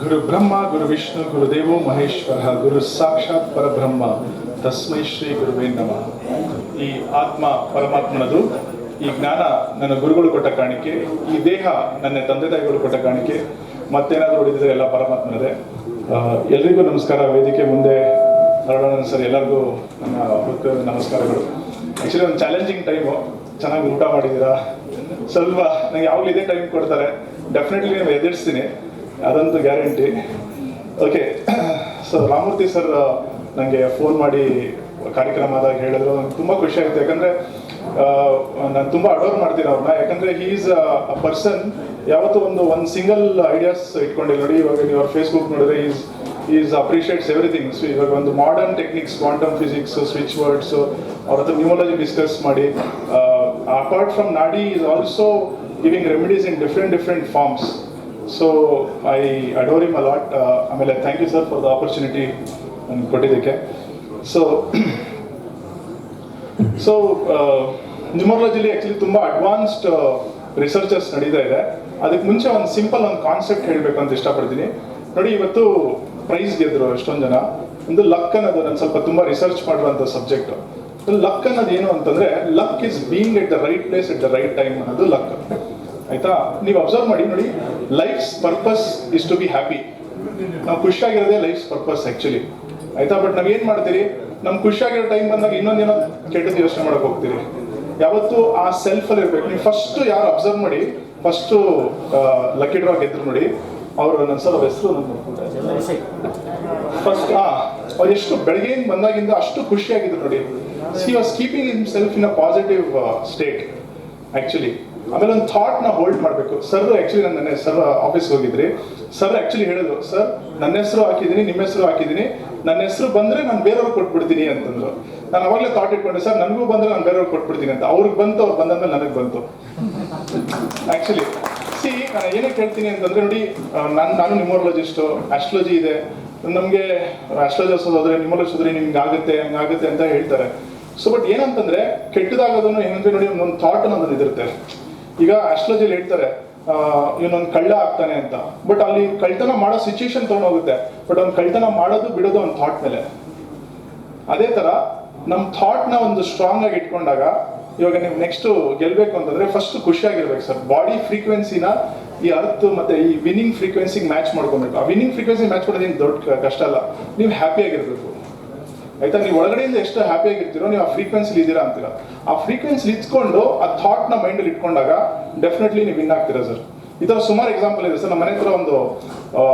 ಗುರು ಬ್ರಹ್ಮ ಗುರು ವಿಷ್ಣು ಗುರುದೇವೋ ಮಹೇಶ್ವರ ಗುರು ಸಾಕ್ಷಾತ್ ಪರಬ್ರಹ್ಮ ತಸ್ಮೈ ಶ್ರೀ ಗುರುವೇ ನಮಃ. ಈ ಆತ್ಮ ಪರಮಾತ್ಮನದು, ಈ ಜ್ಞಾನ ನನ್ನ ಗುರುಗಳು ಕೊಟ್ಟ ಕಾಣಿಕೆ, ಈ ದೇಹ ನನ್ನ ತಂದೆ ತಾಯಿಗಳು ಕೊಟ್ಟ ಕಾಣಿಕೆ, ಮತ್ತೇನಾದರೂ ಉಳಿದಿದ್ರೆ ಎಲ್ಲ ಪರಮಾತ್ಮನದೇ. ಎಲ್ರಿಗೂ ನಮಸ್ಕಾರ. ವೇದಿಕೆ ಮುಂದೆ ಹರಡೋಣ ಸರ್, ಎಲ್ಲರಿಗೂ ನನ್ನ ಹೃದಯದ ನಮಸ್ಕಾರಗಳು. ಆ್ಯಕ್ಚುಲಿ ಒಂದು ಚಾಲೆಂಜಿಂಗ್ ಟೈಮು, ಚೆನ್ನಾಗಿ ಊಟ ಮಾಡಿದ್ದೀರಾ. ಸ್ವಲ್ಪ ನನಗೆ ಯಾವಾಗಲೂ ಇದೇ ಟೈಮ್ ಕೊಡ್ತಾರೆ, ಡೆಫಿನೆಟ್ಲಿ ನಾನು ಎದುರಿಸ್ತೀನಿ, ಅದಂತೂ guarantee. Okay, so Ramamurthy sir ನನಗೆ ಫೋನ್ ಮಾಡಿ ಕಾರ್ಯಕ್ರಮ ಆದಾಗ ಹೇಳಿದ್ರು, ನಂಗೆ ತುಂಬ ಖುಷಿ ಆಯಿತು. ಯಾಕಂದರೆ ನಾನು ತುಂಬ ಅಡೋರ್ ಮಾಡ್ತೀನಿ ಅವ್ರನ್ನ. ಯಾಕಂದರೆ ಹೀ ಈಸ್ ಅ ಪರ್ಸನ್ ಯಾವತ್ತೂ ಒಂದು ಸಿಂಗಲ್ ಐಡಿಯಾಸ್ ಇಟ್ಕೊಂಡಿಲ್ಲ. ನೋಡಿ, ಇವಾಗ ನೀವು ಅವ್ರ ಫೇಸ್ಬುಕ್ ನೋಡಿದ್ರೆ ಈಸ್ ಅಪ್ರಿಷಿಯೇಟ್ಸ್ ಎವ್ರಿಥಿಂಗ್. ಸೊ ಇವಾಗ ಒಂದು modern techniques, quantum physics, switch words, ಅವ್ರ ಹತ್ರ ನ್ಯೂಮರಾಲಜಿ ಡಿಸ್ಕಸ್ ಮಾಡಿ, apart from Nadi is also giving remedies in different forms. So I adore him a lot. ಆಮೇಲೆ thank you sir for the opportunity ನನಗೆ ಕೊಟ್ಟಿದ್ದಕ್ಕೆ. So ನ್ಯೂಮರಾಲಜಿಲಿ actually ತುಂಬ advanced researches ನಡೀತಾ ಇದೆ. ಅದಕ್ಕೆ ಮುಂಚೆ ಒಂದು ಸಿಂಪಲ್ ಒಂದು ಕಾನ್ಸೆಪ್ಟ್ ಹೇಳಬೇಕು ಅಂತ ಇಷ್ಟಪಡ್ತೀನಿ. ನೋಡಿ, ಇವತ್ತು ಪ್ರೈಸ್ ಗೆದ್ರು ಎಷ್ಟೊಂದು ಜನ. ಒಂದು ಲಕ್ ಅನ್ನೋದು ನಾನು ಸ್ವಲ್ಪ ತುಂಬ ರಿಸರ್ಚ್ ಮಾಡಿರುವಂಥ ಸಬ್ಜೆಕ್ಟು. ಲಕ್ ಅನ್ನೋದು ಏನು ಅಂತಂದರೆ, luck is being at the right place at the right time ಅನ್ನೋದು ಲಕ್. ಆಯ್ತಾ? ನೀವು ಅಬ್ಸರ್ವ್ ಮಾಡಿ ನೋಡಿ, life's purpose is to be happy. ನಾವು ಖುಷಿಯಾಗಿರೋದೇ ಲೈಫ್ಸ್ ಪರ್ಪಸ್ ಆ್ಯಕ್ಚುಲಿ. ಆಯ್ತಾ? ಬಟ್ ನಾವು ಏನು ಮಾಡ್ತೀರಿ, ನಮ್ಗೆ ಖುಷಿಯಾಗಿರೋ ಟೈಮ್ ಬಂದಾಗ ಇನ್ನೊಂದೇನೋ ಕೆಟ್ಟದ್ದು ಯೋಚನೆ ಮಾಡೋಕೆ ಹೋಗ್ತೀರಿ. ಯಾವತ್ತು ಆ ಸೆಲ್ಫಲ್ಲಿ ಇರಬೇಕು. ನೀವು ಫಸ್ಟು ಯಾರು ಅಬ್ಸರ್ವ್ ಮಾಡಿ, ಫಸ್ಟು ಲಕ್ಕಿ ಡ್ರಾ ಗೆದ್ರು ನೋಡಿ, ಅವರು ನನ್ನ ಸಲ ಹೆಸರು ಫಸ್ಟ್ ಅವ್ರು ಎಷ್ಟು ಬೆಳಗ್ಗೆಯಿಂದ ಬಂದಾಗಿಂದ ಅಷ್ಟು ಖುಷಿಯಾಗಿದ್ರು ನೋಡಿ. He was keeping him self in a positive state actually. ಆಮೇಲೆ ಒಂದು ಥಾಟ್ನ ಹೋಲ್ಡ್ ಮಾಡಬೇಕು. ಸರ್ ಆ್ಯಕ್ಚುಲಿ ನನ್ನ ಸರ್ ಆಫೀಸ್ಗೆ ಹೋಗಿದ್ರಿ, ಸರ್ ಆ್ಯಕ್ಚುಲಿ ಹೇಳಿದ್ರು, ಸರ್ ನನ್ನ ಹೆಸರು ಹಾಕಿದ್ದೀನಿ, ನಿಮ್ಮ ಹೆಸರು ಹಾಕಿದ್ದೀನಿ, ನನ್ನ ಹೆಸರು ಬಂದರೆ ನಾನು ಬೇರೆಯವ್ರಿಗೆ ಕೊಟ್ಬಿಡ್ತೀನಿ ಅಂತಂದ್ರು. ನಾನು ಅವಾಗಲೇ ಥಾಟ್ ಇಟ್ಕೊಂಡೆ, ಸರ್ ನನಗೂ ಬಂದರೆ ನಾನು ಬೇರೆಯವ್ರಿಗೆ ಕೊಟ್ಬಿಡ್ತೀನಿ ಅಂತ. ಅವ್ರಿಗೆ ಬಂತು, ಅವ್ರು ಬಂದಾದ್ಮೇಲೆ ನನಗೆ ಬಂತು ಆ್ಯಕ್ಚುಲಿ. ನಾನು ಏನೇ ಕೇಳ್ತೀನಿ ಅಂತಂದರೆ ನೋಡಿ, ನಾನು ನ್ಯೂಮರಾಲಜಿಸ್ಟು, ಆಸ್ಟ್ರಾಲಜಿ ಇದೆ ನಮಗೆ. ಆಸ್ಟ್ರಾಲಜರ್ಸ್ ಹೋದರೆ ನ್ಯೂಮರಾಲಜಿ ಹೋದ್ರೆ ನಿಮ್ಗೆ ಆಗುತ್ತೆ, ಹಂಗಾಗುತ್ತೆ ಅಂತ ಹೇಳ್ತಾರೆ. ಸೊ ಬಟ್ ಏನಂತಂದರೆ, ಕೆಟ್ಟದಾಗೋದನ್ನು ಏನಂದರೆ ನೋಡಿ, ಒಂದೊಂದು ಥಾಟ್ ಅನ್ನೋದು ಇದಿರುತ್ತೆ. ಈಗ ಆಸ್ಟ್ರಾಲಜಿಲಿ ಹೇಳ್ತಾರೆ ಇವನೊಂದು ಕಳ್ಳ ಆಗ್ತಾನೆ ಅಂತ. ಬಟ್ ಅಲ್ಲಿ ಕಳ್ತನ ಮಾಡೋ ಸಿಚುವೇಶನ್ ತೊಗೊಂಡೋಗುತ್ತೆ. ಬಟ್ ಅವ್ನು ಕಳ್ತನ ಮಾಡೋದು ಬಿಡೋದು ಒಂದು ಥಾಟ್ ಮೇಲೆ. ಅದೇ ಥರ ನಮ್ಮ ಥಾಟ್ನ ಒಂದು ಸ್ಟ್ರಾಂಗ್ ಆಗಿ ಇಟ್ಕೊಂಡಾಗ, ಇವಾಗ ನೀವು ನೆಕ್ಸ್ಟು ಗೆಲ್ಲಬೇಕು ಅಂತಂದರೆ ಫಸ್ಟ್ ಖುಷಿಯಾಗಿರ್ಬೇಕು ಸರ್. ಬಾಡಿ ಫ್ರೀಕ್ವೆನ್ಸಿನ ಈ ಅರ್ತ್ ಮತ್ತು ಈ ವಿನ್ನಿಂಗ್ ಫ್ರೀಕ್ವೆನ್ಸಿಗೆ ಮ್ಯಾಚ್ ಮಾಡ್ಕೊಬೇಕು. ಆ ವಿನ್ನಿಂಗ್ ಫ್ರೀಕ್ವೆನ್ಸಿ ಮ್ಯಾಚ್ ಮಾಡೋದೇನು ದೊಡ್ಡ ಕಷ್ಟ ಅಲ್ಲ. ನೀವು ಹ್ಯಾಪಿಯಾಗಿರ್ಬೇಕು. ಆಯ್ತಾ? ನೀವು ಒಳಗಡೆಯಿಂದ ಎಷ್ಟು ಹ್ಯಾಪಿಯಾಗಿರ್ತೀರೋ ನೀವು ಆ ಫ್ರೀಕ್ವೆನ್ಸಿಲಿ ಇದ್ದೀರಾ ಅಂತೀರಾ. ಆ ಫ್ರೀಕ್ವೆನ್ಸಿ ಇಟ್ಕೊಂಡು ಆ ಥಾಟ್ನ ಮೈಂಡಲ್ಲಿ ಇಟ್ಕೊಂಡಾಗ ಡೆಫಿನೆಟ್ಲಿ ನೀವು ವಿನ್ ಆಗ್ತೀರಾ ಸರ್. ಈ ಥರ ಸುಮಾರು ಎಕ್ಸಾಂಪಲ್ ಇದೆ ಸರ್. ನಮ್ಮ ಮನೆ ಹತ್ರ ಒಂದು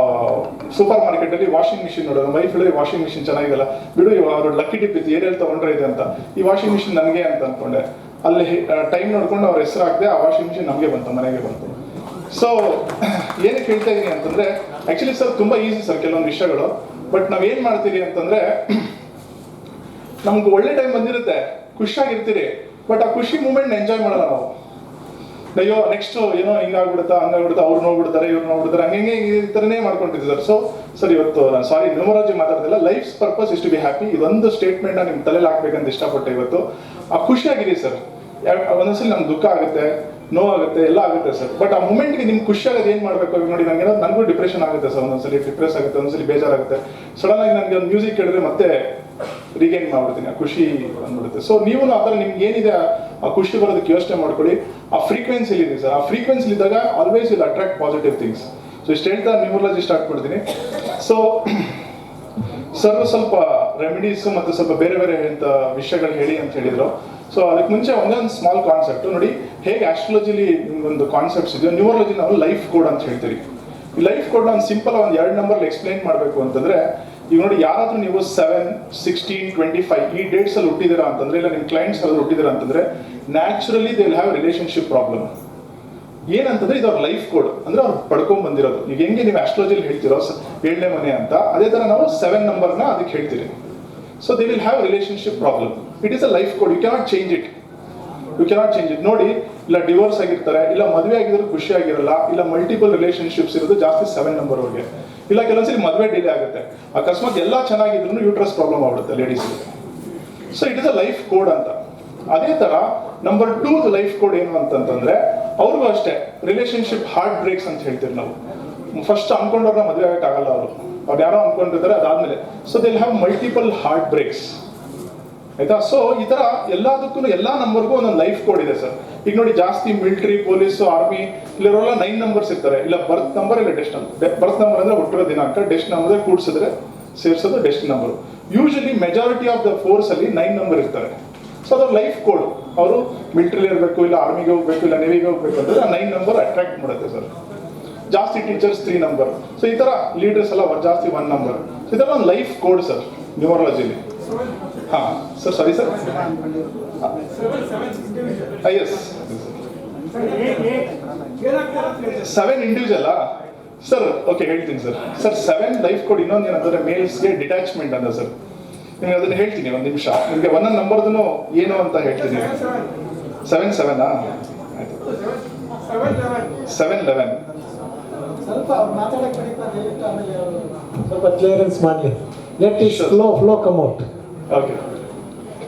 ಸೂಪರ್ ಮಾರ್ಕೆಟಲ್ಲಿ ವಾಷಿಂಗ್ ಮಿಷಿನ್ ನೋಡೋದು. ನಮ್ಮ ವೈಫ್ ಹೇಳಿದ್ರೆ ವಾಷಿಂಗ್ ಮಿಷಿನ್ ಚೆನ್ನಾಗಿಲ್ಲ ಬಿಡು, ಅವ್ರು ಲಕ್ಕಿ ಟಿಪ್ ಇತ್ತು, ಏರಿಯಲ್ಲಿ ತೊಗೊಂಡ್ರೆ ಇದೆ ಅಂತ. ಈ ವಾಷಿಂಗ್ ಮಿಷಿನ್ ನನಗೆ ಅಂತ ಅಂದ್ಕೊಂಡೆ. ಅಲ್ಲಿ ಟೈಮ್ ನೋಡ್ಕೊಂಡು ಅವ್ರ ಹೆಸರು ಹಾಕಿದೆ, ಆ ವಾಷಿಂಗ್ ಮಿಷಿನ್ ನಮಗೆ ಬಂತು, ಮನೆಗೆ ಬಂತು. ಸೊ ಏನಕ್ಕೆ ಹೇಳ್ತಾ ಇದ್ದೀನಿ ಅಂತಂದರೆ, ಆ್ಯಕ್ಚುಲಿ ಸರ್ ತುಂಬ ಈಸಿ ಸರ್ ಕೆಲವೊಂದು ವಿಷಯಗಳು. ಬಟ್ ನಾವೇನು ಮಾಡ್ತೀವಿ ಅಂತಂದರೆ, ನಮ್ಗೆ ಒಳ್ಳೆ ಟೈಮ್ ಬಂದಿರುತ್ತೆ, ಖುಷಿಯಾಗಿರ್ತೀರಿ, ಬಟ್ ಆ ಖುಷಿ ಮೂಮೆಂಟ್ನ ಎಂಜಾಯ್ ಮಾಡಲ್ಲ ನಾವು. ಅಯ್ಯೋ ನೆಕ್ಸ್ಟ್ ಏನೋ ಹಿಂಗಾಗ್ಬಿಡುತ್ತಾ, ಹಂಗಾಗ್ಬಿಡುತ್ತಾ, ಅವ್ರು ನೋಡ್ಬಿಡ್ತಾರೆ, ಇವ್ರು ನೋಡ್ಬಿಡ್ತಾರೆ, ಹಂಗೆ ಈ ಥರನೇ ಮಾಡ್ಕೊಂಡಿದ್ದೀವಿ ಸರ್. ಸರ್ ಇವತ್ತು ನಾನು ಸಾರಿ ನ್ಯೂಮರಾಲಜಿ ಮಾತಾಡ್ತಿಲ್ಲ, life's purpose is to be happy. ಇದೊಂದು ಸ್ಟೇಟ್ಮೆಂಟ್ನ ನಿಮ್ಮ ತಲೆಯಲ್ಲಿ ಹಾಕ್ಬೇಕಂತ ಇಷ್ಟಪಟ್ಟೆ ಇವತ್ತು. ಆ ಖುಷಿಯಾಗಿರಿ ಸರ್. ಒಂದೊಂದ್ಸಲಿ ನಮ್ಗೆ ದುಃಖ ಆಗುತ್ತೆ, ನೋವಾಗುತ್ತೆ, ಎಲ್ಲ ಆಗುತ್ತೆ ಸರ್. ಬಟ್ ಆ ಮೂಮೆಂಟ್ಗೆ ನಿಮ್ಗೆ ಖುಷಿಯಾಗೋದು ಏನು ಮಾಡಬೇಕು? ನೋಡಿ, ನನಗೂ ಡಿಪ್ರೆಷನ್ ಆಗುತ್ತೆ ಸರ್, ಒಂದೊಂದ್ಸಲಿ ಡಿಪ್ರೆಸ್ ಆಗುತ್ತೆ, ಒಂದೊಂದ್ಸಲಿ ಬೇಜಾರಾಗುತ್ತೆ. ಸಡನ್ ಆಗಿ ನನಗೆ ಒಂದು ಮ್ಯೂಸಿಕ್ ಕೇಳಿದ್ರೆ ಮತ್ತೆ ರೀಗೈನ್ ಮಾಡ್ಬಿಡ್ತೀನಿ, ಆ ಖುಷಿ ಬಂದ್ಬಿಡುತ್ತೆ. ಸೊ ನೀವು ಆ ಥರ ನಿಮ್ಗೆ ಏನಿದೆ ಆ ಖುಷಿ ಬರೋದಕ್ಕೆ ಯೋಚನೆ ಮಾಡ್ಕೊಳ್ಳಿ. ಆ ಫ್ರೀಕ್ವೆನ್ಸಿಲಿ ಇದೆ ಸರ್. ಆ ಫ್ರೀಕ್ವೆನ್ಸಿಲಿ ಇದ್ದಾಗ always will attract positive things. So ಇಷ್ಟು ಹೇಳ್ತಾ ನ್ಯೂಮರಾಲಜಿ ಸ್ಟಾರ್ಟ್ ಮಾಡ್ತೀನಿ. ಸೊ ಸರ್ ಸ್ವಲ್ಪ ರೆಮಿಡೀಸು ಮತ್ತು ಸ್ವಲ್ಪ ಬೇರೆ ಬೇರೆ ಅಂತ ವಿಷಯಗಳು ಹೇಳಿ ಅಂತ ಹೇಳಿದ್ರು. ಸೊ ಅದಕ್ಕೆ ಮುಂಚೆ ಒಂದೇ ಒಂದು ಸ್ಮಾಲ್ ಕಾನ್ಸೆಪ್ಟ್ ನೋಡಿ, ಹೇಗೆ ಆಸ್ಟ್ರಾಲಜಿಲಿ ನಿಮ್ಗೊಂದು ಕಾನ್ಸೆಪ್ಟ್ಸ್ ಇದೆಯೋ, ನ್ಯೂಮರಾಲಜಿ ನಾವು ಲೈಫ್ ಕೋಡ್ ಅಂತ ಹೇಳ್ತೀವಿ. ಈ ಲೈಫ್ ಕೋಡ್ನ ಒಂದು ಸಿಂಪಲ್ ಒಂದು 2 ನಂಬರ್ಲಿ ಎಕ್ಸ್ಪ್ಲೈನ್ ಮಾಡಬೇಕು ಅಂತಂದರೆ, ಈಗ ನೋಡಿ, ಯಾರಾದರೂ ನೀವು 7, 16, 25 ಈ ಡೇಟ್ಸಲ್ಲಿ ಹುಟ್ಟಿದ್ದೀರಾ ಅಂತಂದರೆ, ಇಲ್ಲ ನಿಮ್ಮ ಕ್ಲೈಂಟ್ಸ್ ಅಲ್ಲಿ ಹುಟ್ಟಿದ್ದೀರಾ ಅಂತಂದರೆ, naturally they will have relationship problem. ಏನಂತಂದರೆ ಇದು ಅವ್ರ ಲೈಫ್ ಕೋಡ್, ಅಂದರೆ ಅವ್ರು ಪಡ್ಕೊಂಡು ಬಂದಿರೋದು. ಈಗ ಹೆಂಗೆ ನೀವು ಆಸ್ಟ್ರಾಲಜಿಲಿ ಹೇಳ್ತಿರೋ 7ನೇ ಮನೆ ಅಂತ, ಅದೇ ಥರ ನಾವು 7 ನಂಬರ್ನ ಅದಕ್ಕೆ ಹೇಳ್ತೀರಿ. So they will have relationship problem. It is a life code. You cannot change it. ನೋಡಿ, ಇಲ್ಲ ಡಿವೋರ್ಸ್ ಆಗಿರ್ತಾರೆ, ಇಲ್ಲ ಮದುವೆ ಆಗಿದ್ರು ಖುಷಿ ಆಗಿರಲ್ಲ, ಇಲ್ಲ ಮಲ್ಟಿಪಲ್ ರಿಲೇಷನ್ಶಿಪ್ಸ್ ಇರೋದು ಜಾಸ್ತಿ 7 ನಂಬರ್ ಅವ್ರಿಗೆ. ಇಲ್ಲ ಕೆಲವೊಂದ್ಸಲಿ ಮದುವೆ ಡಿಲೇ ಆಗುತ್ತೆ, ಅಕಸ್ಮಾತ್ ಎಲ್ಲ ಚೆನ್ನಾಗಿದ್ರು ಯೂಟ್ರಸ್ ಪ್ರಾಬ್ಲಮ್ ಆಗ್ಬಿಡುತ್ತೆ ಲೇಡೀಸ್ಗೆ. So it is a life code ಅಂತ. ಅದೇ ಥರ ನಂಬರ್ 2 ಲೈಫ್ ಕೋಡ್ ಏನು ಅಂತಂತಂದರೆ, ಅವ್ರಿಗೂ ಅಷ್ಟೇ ರಿಲೇಷನ್ಶಿಪ್ ಹಾರ್ಟ್ ಬ್ರೇಕ್ಸ್ ಅಂತ ಹೇಳ್ತೀವಿ ನಾವು. ಫಸ್ಟ್ ಅನ್ಕೊಂಡವ್ರನ್ನ ಮದುವೆ ಆಗಕ್ಕಾಗಲ್ಲ ಅವ್ರು ಯಾರೋ ಅನ್ಕೊಂಡಿರ್ತಾರೆ ಅದಾದ್ಮೇಲೆ. So they have multiple heart breaks, ಆಯ್ತಾ. ಸೊ ಈ ತರ ಎಲ್ಲದಕ್ಕೂ ಎಲ್ಲಾ ನಂಬರ್ಗೂ ಒಂದೊಂದು ಲೈಫ್ ಕೋಡ್ ಇದೆ ಸರ್. ಈಗ ನೋಡಿ ಜಾಸ್ತಿ ಮಿಲಿಟರಿ, ಪೊಲೀಸ್, ಆರ್ಮಿ ಇಲ್ಲಿರೋಲ್ಲ 9 ನಂಬರ್ಸ್ ಇರ್ತಾರೆ. ಇಲ್ಲ ಬರ್ತ್ ನಂಬರ್, ಇಲ್ಲ ಡೆಸ್ಟ್ ನಂಬರ್. ಬರ್ತ್ ನಂಬರ್ ಅಂದ್ರೆ ಹುಟ್ಟಿರೋ ದಿನಾಂಕ, ಡೆಸ್ಟ್ ನಂಬರ್ ಕೂಡಿಸಿದ್ರೆ ಸೇರಿಸೋದು dust number. Usually majority of the force ಅಲ್ಲಿ 9 ನಂಬರ್ ಇರ್ತಾರೆ. ಸೊ ಅದ್ರ ಲೈಫ್ ಕೋಡ್, ಅವರು ಮಿಲಿಟರಿ ಇರಬೇಕು, ಇಲ್ಲ ಆರ್ಮಿಗೆ ಹೋಗ್ಬೇಕು, ಇಲ್ಲ ನೇವಿಗೆ ಹೋಗ್ಬೇಕು ಅಂತಂದ್ರೆ 9 ನಂಬರ್ ಅಟ್ರಾಕ್ಟ್ ಮಾಡುತ್ತೆ ಸರ್. ಜಾಸ್ತಿ ಟೀಚರ್ಸ್ 3 ನಂಬರ್. ಸೊ ಈ ತರ ಲೀಡರ್ಸ್ ಎಲ್ಲ ಜಾಸ್ತಿ 1 ನಂಬರ್. ಸೊ ಇದೆಲ್ಲ ಒಂದು ಲೈಫ್ ಕೋಡ್ ಸರ್ ನ್ಯೂಮರಾಲಜಿಲಿ. ಹಾ sir, sorry sir. Yes 7 individual sir. Okay, ಹೇಳ್ತೀನಿ ಸರ್. Sir 7 life code. ಇನ್ನೊಂದು ಏನಂತಂದ್ರೆ ಮೇಲ್ಸ್ಗೆ ಡಿಟ್ಯಾಚ್ಮೆಂಟ್ ಅಂತ ಸರ್. ನಿಮ್ಗೆ ಅದನ್ನ ಹೇಳ್ತೀನಿ ಒಂದು ನಿಮಿಷ. ನಿಮಗೆ ಒಂದೊಂದು ನಂಬರ್ದು ಏನು ಅಂತ ಹೇಳ್ತೀನಿ. 7 ಆಯ್ತು. 7-11 ಸ್ವಲ್ಪ ಕ್ಲಿಯರೆನ್ಸ್ ಮಾಡಲಿ. Let it flow come out. Okay,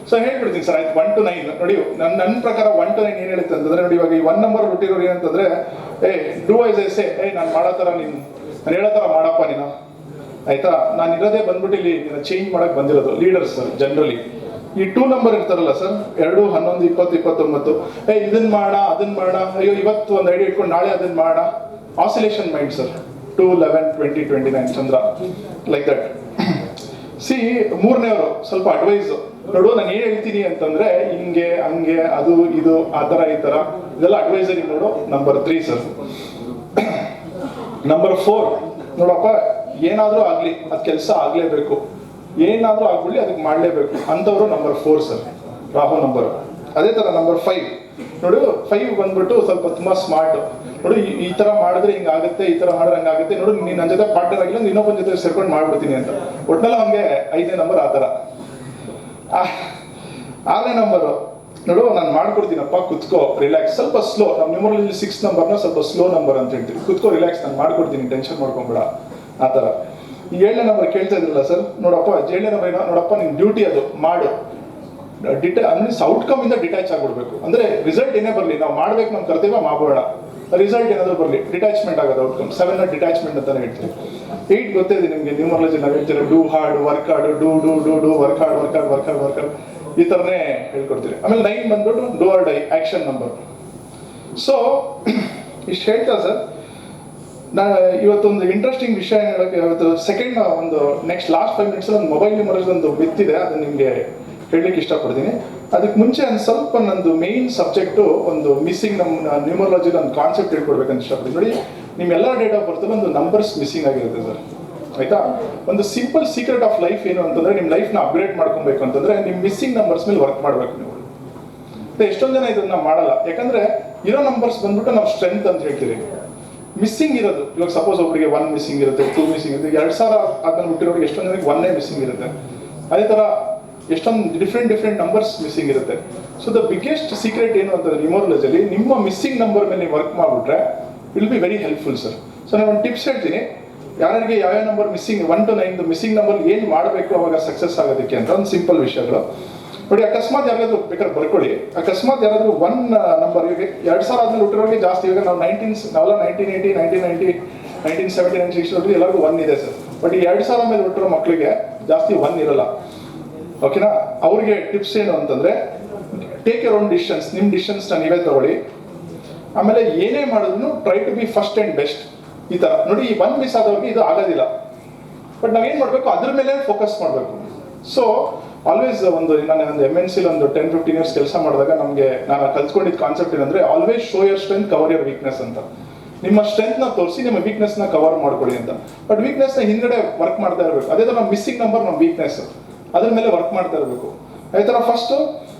so ಹೇಳ್ಬಿಡ್ತೀನಿ ಸರ್. ಆಯ್ತು, 1 to 9 ನೋಡಿ. ನನ್ನ ಪ್ರಕಾರ 1 to 9 ಏನ್ ಹೇಳುತ್ತೆ ಅಂತಂದ್ರೆ, ನೋಡಿ ಇವಾಗ ಈ 1 ನಂಬರ್ ಹುಟ್ಟಿರೋರು ಏನಂತಂದ್ರೆ, ಡೂ ಐಸ್ ಐ ಸೇ, ನಾನು ಮಾಡೋ ಥರ ನೀನು, ನಾನು ಹೇಳೋ ಥರ ಮಾಡಪ್ಪ ನೀನು, ಆಯ್ತಾ. ನಾನು ಇರೋದೇ ಬಂದ್ಬಿಟ್ಟು ಇಲ್ಲಿ ಚೇಂಜ್ ಮಾಡಕ್ ಬಂದಿರೋದು ಲೀಡರ್ಸ್ ಸರ್ ಜನರಲಿ. ಈ 2 ನಂಬರ್ ಇರ್ತಾರಲ್ಲ ಸರ್, 2, 11, 20, 29, ಇದನ್ನ ಮಾಡ, ಅದನ್ನ ಮಾಡ, ಅಯ್ಯೋ ಇವತ್ತು ಒಂದು ಐಡಿಯಾ ಇಟ್ಕೊಂಡು ನಾಳೆ ಅದನ್ನ ಮಾಡ. Oscillation mind sir. 2, 11, 20, 29 Chandra, like that. See, 3ನೇವರು ಸ್ವಲ್ಪ ಅಡ್ವೈಸ್ ನೋಡು. ನಾನು ಏನ್ ಹೇಳ್ತೀನಿ ಅಂತಂದ್ರೆ ಹಿಂಗೆ ಹಂಗೆ ಅದು ಇದು ಆ ತರ ಈ ತರ ಇದೆಲ್ಲ ಅಡ್ವೈಸರಿ ನೋಡು. Number 3 sir. ನಂಬರ್ 4 ನೋಡಪ್ಪ, ಏನಾದ್ರೂ ಆಗ್ಲಿ ಅದ್ ಕೆಲಸ ಆಗ್ಲೇಬೇಕು, ಏನಾದ್ರೂ ಆಗ್ಬಿಡ್ಲಿ ಅದಕ್ಕೆ ಮಾಡ್ಲೇಬೇಕು ಅಂತವ್ರು ನಂಬರ್ 4 ಸರ್, ರಾಹು ನಂಬರ್. ಅದೇ ತರ ನಂಬರ್ 5 ನೋಡು. 5 ಬಂದ್ಬಿಟ್ಟು ಸ್ವಲ್ಪ ತುಂಬಾ ಸ್ಮಾರ್ಟ್ ನೋಡು. ಈ ತರ ಮಾಡಿದ್ರೆ ಹಿಂಗಾಗುತ್ತೆ, ಈ ತರ ಮಾಡಿದ್ರೆ ಹಂಗಾಗುತ್ತೆ ನೋಡು. ನೀನ್ ನನ್ನ ಜೊತೆ ಪಾರ್ಟ್ನರ್ ಆಗಿಲ್ಲ, ಇನ್ನೊಬ್ಬನ ಜೊತೆ ಸೇರ್ಕೊಂಡು ಮಾಡ್ಬಿಡ್ತೀನಿ ಅಂತ. ಒಟ್ನೆಲ್ಲ ಹಂಗೆ 5ನೇ ನಂಬರ್ ಆ ತರ. 6ನೇ ನಂಬರ್ ನೋಡು, ನಾನು ಮಾಡ್ಕೊಡ್ತೀನಪ್ಪ, ಕುತ್ಕೋ, ರಿಲ್ಯಾಕ್ಸ್, ಸ್ವಲ್ಪ ಸ್ಲೋ. ನಮ್ಮ ನ್ಯೂಮರಲ್ಲಿ 6 ನಂಬರ್ನ ಸ್ವಲ್ಪ ಸ್ಲೋ ನಂಬರ್ ಅಂತ ಹೇಳ್ತೀವಿ. ಕುತ್ಕೋ, ರಿಲ್ಯಾಕ್ಸ್, ನಾನು ಮಾಡ್ಕೊಡ್ತೀನಿ, ಟೆನ್ಷನ್ ಮಾಡ್ಕೊಂಬೇಡ ಆ ತರ. ಈ 7ನೇ ನಂಬರ್ ಕೇಳ್ತಾ ಇದ್ರಲ್ಲ ಸರ್, ನೋಡಪ್ಪ 7ನೇ ನಂಬರ್ ಏನೋ, ನೋಡಪ್ಪ ನಿನ್ ಡ್ಯೂಟಿ ಅದು ಮಾಡು. ಅಂದ್ರೆ ಔಟ್ಕಮ್ ಇಂದ ಡಿಟ್ಯಾಚ್ ಆಗ್ಬಿಡ್ಬೇಕು. ಅಂದ್ರೆ ರಿಸಲ್ಟ್ ಏನೇ ಬರ್ಲಿ, ನಾವು ಮಾಡ್ಬೇಕು, ನಮ್ಮ ಕರ್ತವ್ಯ ಮಾಡೋಣ, ರಿಸಲ್ಟ್ ಏನಾದ್ರು ಬರ್ಲಿ, ಡಿಟ್ಯಾಚ್ಮೆಂಟ್ ಆಗೋದು ಔಟ್ಕಮ್. 7 ಡಿಟ್ಯಾಚ್ಮೆಂಟ್ ಅಂತಾನೆ ಹೇಳ್ತೀವಿ. 8 ಗೊತ್ತೇ ಇದೆ ನಿಮ್ಗೆ, ನ್ಯೂಮರಾಲಜಿ ನಾವು ಹೇಳ್ತೀವಿ do hard, work hard, do work hard ಈ ತರನೇ ಹೇಳ್ಕೊಡ್ತೀವಿ. ಆಮೇಲೆ 9 ಬಂದ್ಬಿಟ್ಟು do or die, action number. So ಇಷ್ಟು ಹೇಳ್ತಾ ಸರ್, ಇವತ್ತೊಂದು ಇಂಟ್ರೆಸ್ಟಿಂಗ್ ವಿಷಯ ಹೇಳಕ್ಕೆ, ಇವತ್ತು ಸೆಕೆಂಡ್ ಒಂದು ನೆಕ್ಸ್ಟ್ ಲಾಸ್ಟ್ 5 ಮಿನಿಟ್ಸ್ ಒಂದು ಮೊಬೈಲ್ ನ್ಯೂಮರಾಲಜಿ ಒಂದು ಬಿತ್ತಿದೆ, ಅದನ್ನ ನಿಮ್ಗೆ ಹೇಳಲಿಕ್ಕೆ ಇಷ್ಟಪಡ್ತೀನಿ. ಅದಕ್ಕೆ ಮುಂಚೆ ಒಂದು ಸ್ವಲ್ಪ ನಂದು ಮೇನ್ ಸಬ್ಜೆಕ್ಟು ಒಂದು ಮಿಸ್ಸಿಂಗ್, ನಮ್ಮ ನ್ಯೂಮರಾಲಜಿ ಒಂದು ಕಾನ್ಸೆಪ್ಟ್ ಹೇಳ್ಕೊಡ್ಬೇಕಂತ ಇಷ್ಟಪಡ್ತೀನಿ. ನೋಡಿ, ನಿಮ್ಮೆಲ್ಲ ಡೇಟ್ ಆಫ್ ಬರ್ತಲ್ಲ ಒಂದು ನಂಬರ್ಸ್ ಮಿಸ್ಸಿಂಗ್ ಆಗಿರುತ್ತೆ ಸರ್, ಆಯ್ತಾ. ಒಂದು ಸಿಂಪಲ್ ಸೀಕ್ರೆಟ್ ಆಫ್ ಲೈಫ್ ಏನು ಅಂತಂದ್ರೆ, ನಿಮ್ಮ ಲೈಫ್ನ ಅಪ್ಗ್ರೇಡ್ ಮಾಡ್ಕೊಬೇಕು ಅಂತಂದ್ರೆ ನಿಮ್ಮ ಮಿಸ್ಸಿಂಗ್ ನಂಬರ್ಸ್ ಮೇಲೆ ವರ್ಕ್ ಮಾಡ್ಬೇಕು ನೀವು. ಎಷ್ಟೊಂದು ಜನ ಇದನ್ನ ಮಾಡಲ್ಲ, ಯಾಕಂದ್ರೆ ಇರೋ ನಂಬರ್ಸ್ ಬಂದ್ಬಿಟ್ಟು ನಾವು ಸ್ಟ್ರೆಂತ್ ಅಂತ ಹೇಳ್ತೀವಿ. ಮಿಸ್ಸಿಂಗ್ ಇರೋದು, ಇವಾಗ ಸಪೋಸ್ ಒಬ್ಬರಿಗೆ 1 ಮಿಸ್ಸಿಂಗ್ ಇರುತ್ತೆ, 2 ಮಿಸ್ಸಿಂಗ್ ಇರುತ್ತೆ. 2000 ಆದ್ಮೇಲೆ ಹುಟ್ಟಿರೋರಿಗೆ ಎಷ್ಟೊಂದು ಜನಕ್ಕೆ 1 ಮಿಸ್ಸಿಂಗ್ ಇರುತ್ತೆ. ಅದೇ ತರ ಎಷ್ಟೊಂದು ಡಿಫ್ರೆಂಟ್ ನಂಬರ್ಸ್ ಮಿಸ್ಸಿಂಗ್ ಇರುತ್ತೆ. ಸೊ ದ ಬಿಗ್ಗೆಸ್ಟ್ ಸೀಕ್ರೆಟ್ ಏನು ಅಂತಂದ್ರೆ ನ್ಯೂಮರಾಲಜಿಲಿ, ನಿಮ್ಮ ಮಿಸ್ಸಿಂಗ್ ನಂಬರ್ ಮೇಲೆ ನೀವು ವರ್ಕ್ ಮಾಡಿಬಿಟ್ರೆ will be very helpful sir. So ನಾನು ಒಂದು ಟಿಪ್ಸ್ ಹೇಳ್ತೀನಿ, ಯಾರಿಗೆ ಯಾವ number missing 1 to 9 missing number ಏನು ಮಾಡಬೇಕು ಅವಾಗ ಸಕ್ಸಸ್ ಆಗೋದಕ್ಕೆ ಅಂತ ಒಂದು ಸಿಂಪಲ್ ವಿಷಯಗಳು ನೋಡಿ. ಅಕಸ್ಮಾತ್ ಯಾರಾದ್ರೂ ಬೇಕಾದ್ರೆ ಬರ್ಕೊಳ್ಳಿ. ಅಕಸ್ಮಾತ್ ಯಾರಾದ್ರೂ 1 ನಂಬರ್, ಈಗ 2000 ಆದ್ಮೇಲೆ ಹುಟ್ಟಿರೋರಿಗೆ ಜಾಸ್ತಿ. ಇವಾಗ ನಾವು ನಾವೆಲ್ಲ 1980, 1990, 1970, 1960 ಎಲ್ಲರಿಗೂ 1 ಇದೆ ಸರ್. ಬಟ್ ಈ 2000 ಮೇಲೆ ಹುಟ್ಟಿರೋ ಮಕ್ಕಳಿಗೆ ಜಾಸ್ತಿ 1 ಇರಲ್ಲ, ಓಕೆನಾ. ಅವ್ರಿಗೆ ಟಿಪ್ಸ್ ಏನು ಅಂತಂದ್ರೆ, ಟೇಕ್ ಯುವರ್ ಓನ್ ಡಿಸಿಷನ್ಸ್, ನಿಮ್ಮ ಡಿಸಿಷನ್ಸ್ನ ನೀವೇ ತಗೊಳ್ಳಿ. ಆಮೇಲೆ ಏನೇ ಮಾಡಿದ್ರು try to be first and best. ಈ ತರ ನೋಡಿ, ಈ 1 ಮಿಸ್ ಆದವ್ರಿಗೆ ಇದು ಆಗೋದಿಲ್ಲ. ಬಟ್ ನಾವೇನ್ ಮಾಡ್ಬೇಕು, ಅದ್ರ ಮೇಲೆ ಫೋಕಸ್ ಮಾಡಬೇಕು. ಸೊ ಆಲ್ವೇಸ್ ನಾನು ಒಂದು MNC ಒಂದು 10-15 ಇಯರ್ಸ್ ಕೆಲಸ ಮಾಡಿದಾಗ ನಮಗೆ ನಾನು ಕಲ್ತ್ಕೊಂಡಿದ್ದ ಕಾನ್ಸೆಪ್ಟ್ ಏನಂದ್ರೆ, ಆಲ್ವೇಸ್ ಶೋ ಯರ್ ಸ್ಟ್ರೆಂತ್, ಕವರ್ ಯರ್ ವೀಕ್ನೆಸ್ ಅಂತ. ನಿಮ್ಮ ಸ್ಟ್ರೆಂತ್ ನ ತೋರಿಸಿ ನಿಮ್ಮ ವೀಕ್ನೆಸ್ ನ ಕವರ್ ಮಾಡ್ಕೊಳ್ಳಿ ಅಂತ. ಬಟ್ ವೀಕ್ನೆಸ್ ನ ಹಿಂದ್ಗಡೆ ವರ್ಕ್ ಮಾಡ್ತಾ ಇರಬೇಕು. ಅದೇ ತರ ನಮ್ಮ ಮಿಸ್ಸಿಂಗ್ ನಂಬರ್ ನಮ್ಮ ವೀಕ್ನೆಸ್, ಅದ್ರ ಮೇಲೆ ವರ್ಕ್ ಮಾಡ್ತಾ ಇರಬೇಕು. ಅದೇ ತರ ಫಸ್ಟ್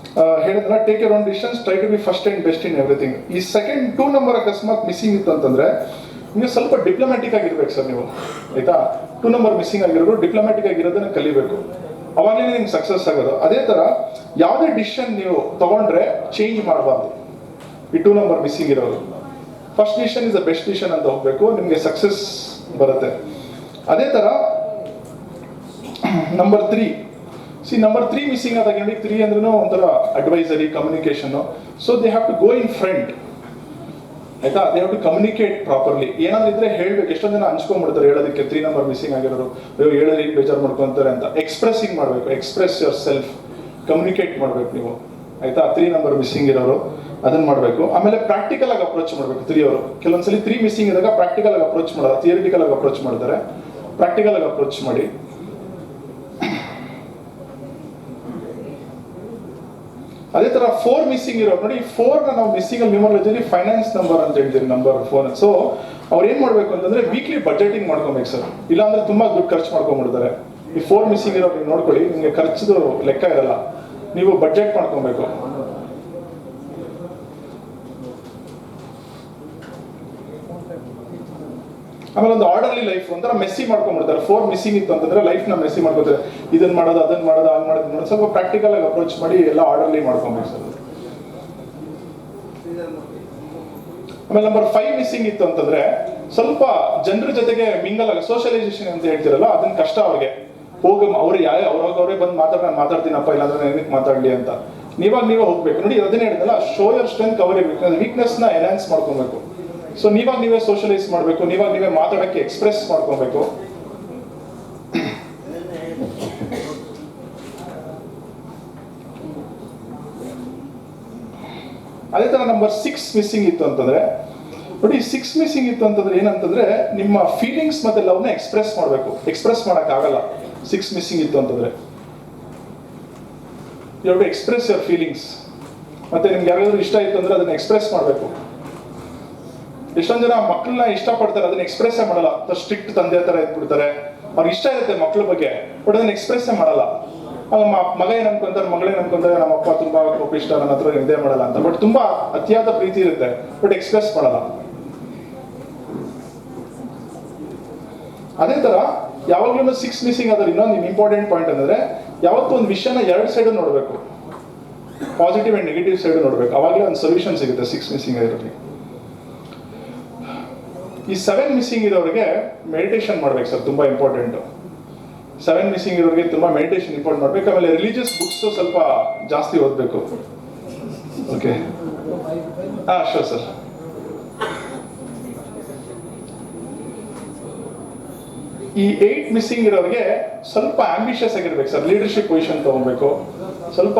ಹೇಳಿದ್ರೆ, take your own decisions, try to be first and best in everything. ಈ ಸೆಕೆಂಡ್ 2 ನಂಬರ್ ಅಕಸ್ಮಾತ್ ಮಿಸ್ಸಿಂಗ್ ಇತ್ತು ಅಂತಂದ್ರೆ, ನೀವು ಸ್ವಲ್ಪ ಡಿಪ್ಲೊಮ್ಯಾಟಿಕ್ ಆಗಿರ್ಬೇಕು ಸರ್ ನೀವು, ಆಯ್ತಾ. 2 ನಂಬರ್ ಮಿಸ್ಸಿಂಗ್ ಆಗಿರೋದು ಡಿಪ್ಲೊಮ್ಯಾಟಿಕ್ ಆಗಿರೋದನ್ನ ಕಲಿಬೇಕು, ಅವಾಗಲೇ ನಿಮ್ಗೆ ಸಕ್ಸಸ್ ಆಗೋದು. ಅದೇ ತರ ಯಾವುದೇ ಡಿಸಿಷನ್ ನೀವು ತಗೊಂಡ್ರೆ ಚೇಂಜ್ ಮಾಡಬಾರ್ದು. ಈ 2 ನಂಬರ್ ಮಿಸ್ಸಿಂಗ್ ಇರೋರು first decision is the best decision ಅಂತ ಹೋಗ್ಬೇಕು, ನಿಮ್ಗೆ ಸಕ್ಸಸ್ ಬರುತ್ತೆ. ಅದೇ ತರ ನಂಬರ್ 3 ನಂಬರ್ 3 ಮಿಸ್ಸಿಂಗ್ ಆದಾಗ ನೋಡಿ, 3 ಅಂದ್ರೂ ಒಂಥರ advisory, communication. So they have to go in front. ಆಯ್ತಾ, they have to communicate properly. ಏನಾದ್ರು ಇದ್ರೆ ಹೇಳ್ಬೇಕು. ಎಷ್ಟೊಂದು ಜನ ಹಂಚ್ಕೊಂಡ್ಬಿಡ್ತಾರೆ ಹೇಳೋದಕ್ಕೆ, 3 ನಂಬರ್ ಮಿಸ್ಸಿಂಗ್ ಆಗಿರೋರು, ಅಯ್ಯೋ ಹೇಳಿದ್ರೆ ಈಗ ಬೇಜಾರು ಮಾಡ್ಕೊಂತಾರೆ ಅಂತ. ಎಕ್ಸ್ಪ್ರೆಸ್ಸಿಂಗ್ ಮಾಡಬೇಕು, ಎಕ್ಸ್ಪ್ರೆಸ್ ಯುವರ್ ಸೆಲ್ಫ್, ಕಮ್ಯುನಿಕೇಟ್ ಮಾಡಬೇಕು ನೀವು, ಆಯ್ತಾ. 3 ನಂಬರ್ ಮಿಸ್ಸಿಂಗ್ ಇರೋರು ಅದನ್ನ ಮಾಡಬೇಕು. ಆಮೇಲೆ ಪ್ರಾಕ್ಟಿಕಲ್ ಆಗಿ ಅಪ್ರೋಚ್ ಮಾಡಬೇಕು 3 ಅವರು. ಕೆಲವೊಂದ್ಸಲಿ 3 ಮಿಸ್ಸಿಂಗ್ ಇದ್ದಾಗ ಪ್ರಾಕ್ಟಿಕಲ್ ಆಗಿ ಅಪ್ರೋಚ್ ಮಾಡಲ್ಲ, ಥಿಯರಿಟಿಕಲ್ ಆಗಿ ಅಪ್ರೋಚ್ ಮಾಡ್ತಾರೆ. ಪ್ರಾಕ್ಟಿಕಲ್ ಆಗಿ ಅಪ್ರೋಚ್ ಮಾಡಿ. ಅದೇ ತರ 4 ಮಿಸ್ಸಿಂಗ್ ಇರೋ ನೋಡಿ, 4 ನಾವು ಮಿಸ್ಸಿಂಗ್ ಅಲ್ಲಿ ನ್ಯೂಮರಾಲಜಿಲಿ ಫೈನಾನ್ಸ್ ನಂಬರ್ ಅಂತ ಹೇಳ್ತೀವಿ, ನಂಬರ್ 4. ಸೊ ಅವ್ರು ಏನ್ ಮಾಡ್ಬೇಕು ಅಂತಂದ್ರೆ ವೀಕ್ಲಿ ಬಜೆಟಿಂಗ್ ಮಾಡ್ಕೊಬೇಕು ಸರ್. ಇಲ್ಲಾಂದ್ರೆ ತುಂಬಾ ದುಡ್ಡು ಖರ್ಚು ಮಾಡ್ಕೊಂಡ್ಬಿಡ್ತಾರೆ. ಈ 4 ಮಿಸ್ಸಿಂಗ್ ಇರೋ ನೀವು ನೋಡ್ಕೊಳ್ಳಿ, ನಿಮ್ಗೆ ಖರ್ಚು ಲೆಕ್ಕ ಇರಲ್ಲ, ನೀವು ಬಜೆಟ್ ಮಾಡ್ಕೊಬೇಕು. ಆಮೇಲೆ ಒಂದು ಆರ್ಡರ್ಲಿ ಲೈಫ್, ಒಂಥರ ಮೆಸ್ಸಿ ಮಾಡ್ಕೊಂಡ್ಬಿಡ್ತಾರೆ. 4 ಮಿಸ್ಸಿಂಗ್ ಇತ್ತು ಅಂತಂದ್ರೆ ಲೈಫ್ ನ ಮೆಸ್ಸಿ ಮಾಡ್ಕೊತಾರೆ. ಇದನ್ನ ಮಾಡೋದು, ಅದನ್ನ ಮಾಡೋದು, ಹಂಗ್ ಮಾಡೋದು, ಸ್ವಲ್ಪ ಪ್ರಾಕ್ಟಿಕಲ್ ಆಗಿ ಅಪ್ರೋಚ್ ಮಾಡಿ ಎಲ್ಲ ಆರ್ಡರ್ಲಿ ಮಾಡ್ಕೊಬೇಕು ಸರ್. ಆಮೇಲೆ ನಂಬರ್ 5 ಮಿಸ್ಸಿಂಗ್ ಇತ್ತು ಅಂತಂದ್ರೆ ಸ್ವಲ್ಪ ಜನರ ಜೊತೆಗೆ ಮಿಂಗಲ್ ಆಗ, ಸೋಷಿಯಲೈಸೇಷನ್ ಅಂತ ಹೇಳ್ತಿರಲ್ಲ, ಅದನ್ನ ಕಷ್ಟ ಅವ್ರಿಗೆ. ಹೋಗಿ ಅವ್ರು ಅವ್ರವ್ರೇ ಬಂದು ನಾನು ಮಾತಾಡ್ತೀನಪ್ಪ, ಇಲ್ಲಾಂದ್ರೆ ಏನಕ್ಕೆ ಮಾತಾಡ್ಲಿ ಅಂತ ನೀವೇ ಹೋಗ್ಬೇಕು. ನೋಡಿ ಅದನ್ನೇ ಹೇಳಿದಲ್ಲ, ಶೋ ಯರ್ ಸ್ಟ್ರೆಂತ್, ಅವರ್ ವೀಕ್ನೆಸ್ ನ ಎನ್ಹಾನ್ಸ್ ಮಾಡ್ಕೊಬೇಕು. ಸೊ ನೀವೇ ಸೋಷಿಯಲೈಸ್ ಮಾಡಬೇಕು, ನೀವೇ ಮಾತಾಡಕ್ಕೆ ಎಕ್ಸ್ಪ್ರೆಸ್ ಮಾಡ್ಕೊಬೇಕು. ಅದೇ ತರ ನಂಬರ್ 6 ಮಿಸ್ಸಿಂಗ್ ಇತ್ತು ಅಂತಂದ್ರೆ ನೋಡಿ, 6 ಮಿಸ್ಸಿಂಗ್ ಇತ್ತು ಅಂತಂದ್ರೆ ಏನಂತಂದ್ರೆ ನಿಮ್ಮ ಫೀಲಿಂಗ್ಸ್ ಮತ್ತೆ ಲವ್ನ ಎಕ್ಸ್ಪ್ರೆಸ್ ಮಾಡಬೇಕು. ಎಕ್ಸ್ಪ್ರೆಸ್ ಮಾಡಕ್ ಆಗಲ್ಲ 6 ಮಿಸ್ಸಿಂಗ್ ಇತ್ತು ಅಂತಂದ್ರೆ. You have to express your feelings. ಮತ್ತೆ ನಿಮ್ಗೆ ಯಾರಾದ್ರೂ ಇಷ್ಟ ಇತ್ತು ಅಂದ್ರೆ ಅದನ್ನ ಎಕ್ಸ್ಪ್ರೆಸ್ ಮಾಡಬೇಕು. ಎಷ್ಟೊಂದು ಜನ ಮಕ್ಕಳನ್ನ ಇಷ್ಟಪಡ್ತಾರೆ, ಅದನ್ನ ಎಕ್ಸ್ಪ್ರೆಸ್ ಮಾಡಲ್ಲ, ಸ್ಟ್ರಿಕ್ಟ್ ತಂದೆ ತರ ಇದ್ಬಿಡ್ತಾರೆ. ಅವ್ರಿಗೆ ಇಷ್ಟ ಇರುತ್ತೆ ಮಕ್ಕಳ ಬಗ್ಗೆ, ಬಟ್ ಅದನ್ನ ಎಕ್ಸ್ಪ್ರೆಸ್ ಮಾಡಲ್ಲ. ಮಗ ಏನ್ ಅನ್ಕೊಂತಾರೆ, ಮಗಳೇನ್ ಅನ್ಕೊಂತಾರೆ, ನಮ್ಮ ಅಪ್ಪ ತುಂಬಾ ಕೋಪಿಷ್ಟ, ನನ್ನ ಹತ್ರ ಇದೇ ಮಾಡಲ್ಲ ಅಂತ. ಬಟ್ ತುಂಬಾ ಅತಿಯಾದ ಪ್ರೀತಿ ಇರುತ್ತೆ, ಬಟ್ ಎಕ್ಸ್ಪ್ರೆಸ್ ಮಾಡಲ್ಲ. ಅದೇ ತರ ಯಾವಾಗ್ಲೂ 6 ಮಿಸ್ಸಿಂಗ್ ಆದ್ರೆ ಇನ್ನೊಂದು ಇಂಪಾರ್ಟೆಂಟ್ ಪಾಯಿಂಟ್ ಅಂದ್ರೆ, ಯಾವತ್ತೂ ಒಂದು ವಿಷಯನ 2 ಸೈಡ್ ನೋಡ್ಬೇಕು, ಪಾಸಿಟಿವ್ ಅಂಡ್ ನೆಗೆಟಿವ್ ಸೈಡ್ ನೋಡ್ಬೇಕು. ಅವಾಗಲೇ ಒಂದು ಸೊಲ್ಯೂಷನ್ ಸಿಗುತ್ತೆ 6 ಮಿಸ್ಸಿಂಗ್ ಆಗಿರೋರಿಗೆ. ಈ 7 ಮಿಸ್ಸಿಂಗ್ ಇರೋರಿಗೆ ಮೆಡಿಟೇಷನ್ ಮಾಡ್ಬೇಕು ಸರ್, ತುಂಬಾ ಇಂಪಾರ್ಟೆಂಟ್. 7 ಮಿಸ್ಸಿಂಗ್ ಇರೋರಿಗೆ ತುಂಬಾ ಮೆಡಿಟೇಷನ್ ಇಂಪಾರ್ಟೆಂಟ್ ಮಾಡ್ಬೇಕು. ಆಮೇಲೆ ರಿಲಿಜಿಯಸ್ ಬುಕ್ಸ್ ಸ್ವಲ್ಪ ಜಾಸ್ತಿ ಓದ್ಬೇಕು. Okay, sure sir. ಈ 8 ಮಿಸ್ಸಿಂಗ್ ಇರೋರಿಗೆ ಸ್ವಲ್ಪ ಆಂಬಿಷಿಯಸ್ ಆಗಿರ್ಬೇಕು ಸರ್, ಲೀಡರ್ಶಿಪ್ ಪೊಸಿಷನ್ ತಗೊಬೇಕು, ಸ್ವಲ್ಪ